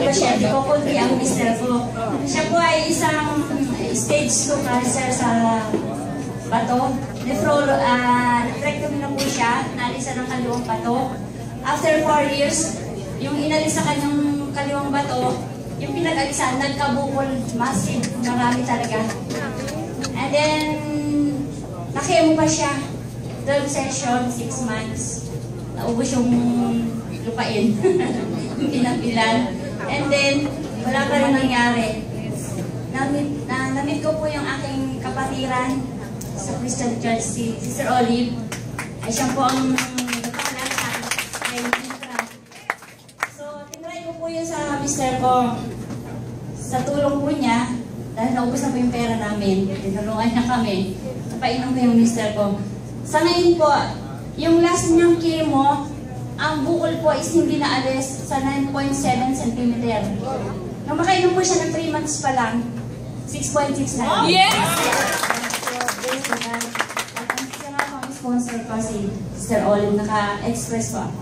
pasyente ko, kundi ang mister ko. Siya po ay isang stage 2 cancer sa bato. Nephrectomy na po siya, nalisan ng kaliwang bato. After 4 years, yung inalis sa kanyang kaliwang bato, yung pinag-alisan, nagkabukol, massive, marami talaga. And then, nakemo pa siya. 12 session, 6 months. Naubos yung lupain. Pinapilan. And then, wala pa rin nangyari. Namit ko po yung aking kapatiran sa Christian Church, si Sister Olive. Ay siya po ang nagpakalan sa akin. So, tinry ko po yun sa mister ko. Sa tulong po niya, dahil naubos na po yung pera namin, tinulungan niya kami. Napainom ko yung mister ko. Sa ngayon po, yung last niyang chemo, ang bukol po is hindi naalis sa 9.7 cm. Nung makainom po siya ng 3 months pa lang, 6.6 na. Yes! Sponsor ko si Sister Olive, naka-express ko ako.